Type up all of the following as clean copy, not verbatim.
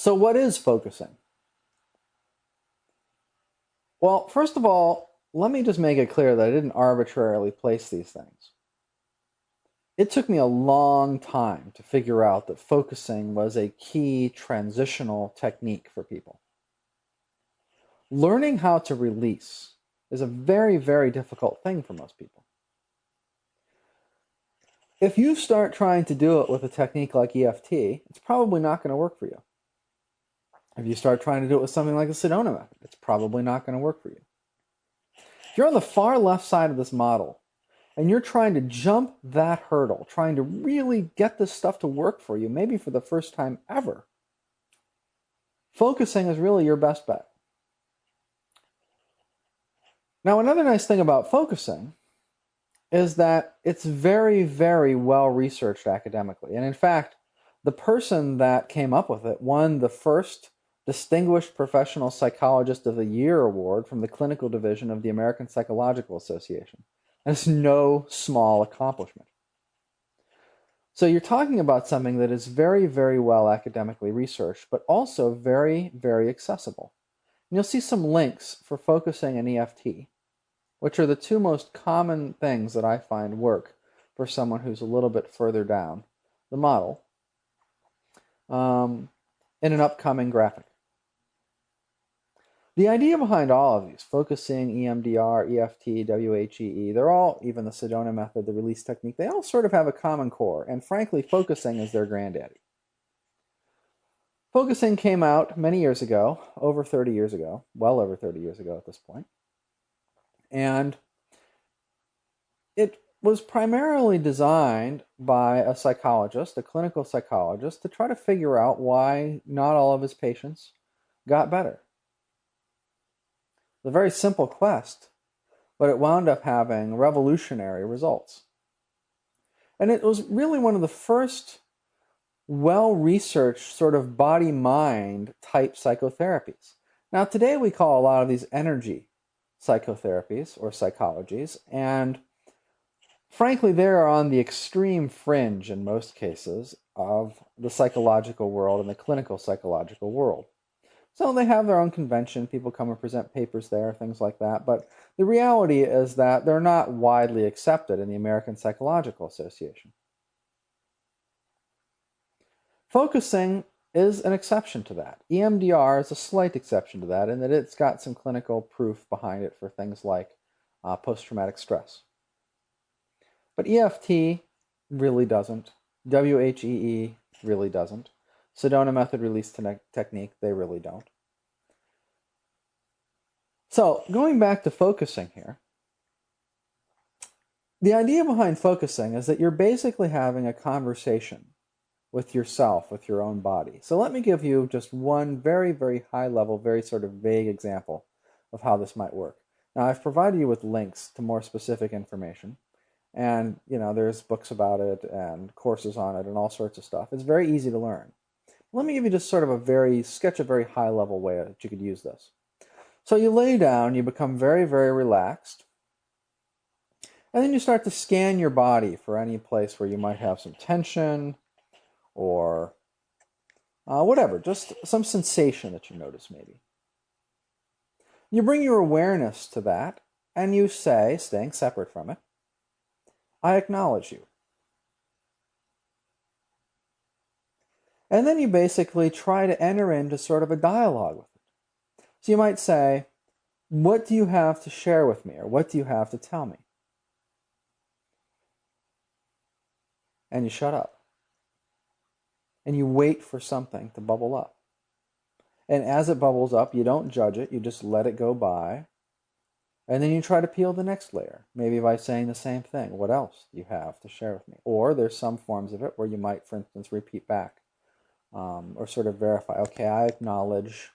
So what is focusing? Well, first of all, let me just make it clear that I didn't arbitrarily place these things. It took me a long time to figure out that focusing was a key transitional technique for people. Learning how to release is a very, very difficult thing for most people. If you start trying to do it with a technique like EFT, it's probably not going to work for you. If you start trying to do it with something like the Sedona method, it's probably not going to work for you. If you're on the far left side of this model and you're trying to jump that hurdle, trying to really get this stuff to work for you, maybe for the first time ever, focusing is really your best bet. Now, another nice thing about focusing is that it's very, very well researched academically. And in fact, the person that came up with it won the first Distinguished Professional Psychologist of the Year award from the clinical division of the American Psychological Association. That's no small accomplishment. So you're talking about something that is very, very well academically researched, but also very, very accessible. And you'll see some links for focusing and EFT, which are the two most common things that I find work for someone who's a little bit further down the model, in an upcoming graphic. The idea behind all of these, focusing, EMDR, EFT, WHEE, they're all, even the Sedona method, the release technique, they all sort of have a common core, and frankly, focusing is their granddaddy. Focusing came out many years ago, over 30 years ago, well over 30 years ago at this point, and it was primarily designed by a psychologist, a clinical psychologist, to try to figure out why not all of his patients got better. A very simple quest, but it wound up having revolutionary results. And it was really one of the first well-researched sort of body-mind type psychotherapies. Now, today we call a lot of these energy psychotherapies or psychologies, and frankly, they're on the extreme fringe in most cases of the psychological world and the clinical psychological world. So they have their own convention, people come and present papers there, things like that, but the reality is that they're not widely accepted in the American Psychological Association. Focusing is an exception to that. EMDR is a slight exception to that in that it's got some clinical proof behind it for things like post-traumatic stress. But EFT really doesn't. WHEE really doesn't. Sedona method release technique, they really don't. So, going back to focusing here, the idea behind focusing is that you're basically having a conversation with yourself, with your own body. So let me give you just one very, very high level, very sort of vague example of how this might work. Now, I've provided you with links to more specific information. And, there's books about it and courses on it and all sorts of stuff. It's very easy to learn. Let me give you just sort of a very high level way that you could use this. So you lay down, you become very, very relaxed, and then you start to scan your body for any place where you might have some tension or whatever, just some sensation that you notice maybe. You bring your awareness to that, and you say, staying separate from it, I acknowledge you. And then you basically try to enter into sort of a dialogue with it. So you might say, what do you have to share with me? Or what do you have to tell me? And you shut up. And you wait for something to bubble up. And as it bubbles up, you don't judge it. You just let it go by. And then you try to peel the next layer, maybe by saying the same thing. What else do you have to share with me? Or there's some forms of it where you might, for instance, repeat back. Or sort of verify, okay, I acknowledge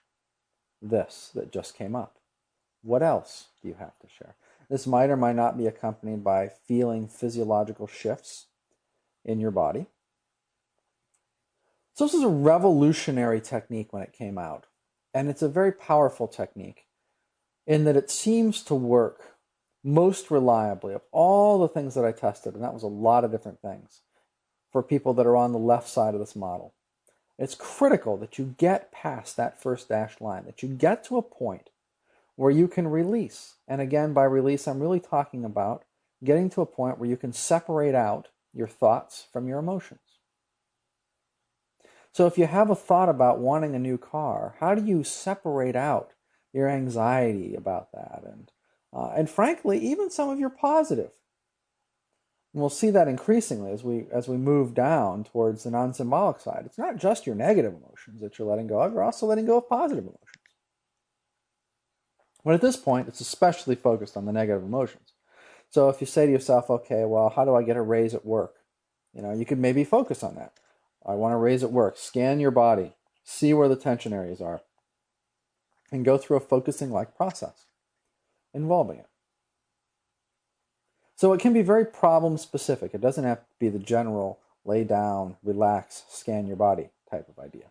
this that just came up. What else do you have to share? This might or might not be accompanied by feeling physiological shifts in your body. So this is a revolutionary technique when it came out. And it's a very powerful technique in that it seems to work most reliably of all the things that I tested, and that was a lot of different things, for people that are on the left side of this model. It's critical that you get past that first dashed line, that you get to a point where you can release. And again, by release, I'm really talking about getting to a point where you can separate out your thoughts from your emotions. So if you have a thought about wanting a new car, how do you separate out your anxiety about that? And frankly, even some of your positive. And we'll see that increasingly as we move down towards the non-symbolic side. It's not just your negative emotions that you're letting go of, you're also letting go of positive emotions. But at this point, it's especially focused on the negative emotions. So if you say to yourself, okay, well, how do I get a raise at work? You could maybe focus on that. I want a raise at work. Scan your body. See where the tension areas are. And go through a focusing-like process involving it. So it can be very problem-specific. It doesn't have to be the general lay down, relax, scan your body type of idea.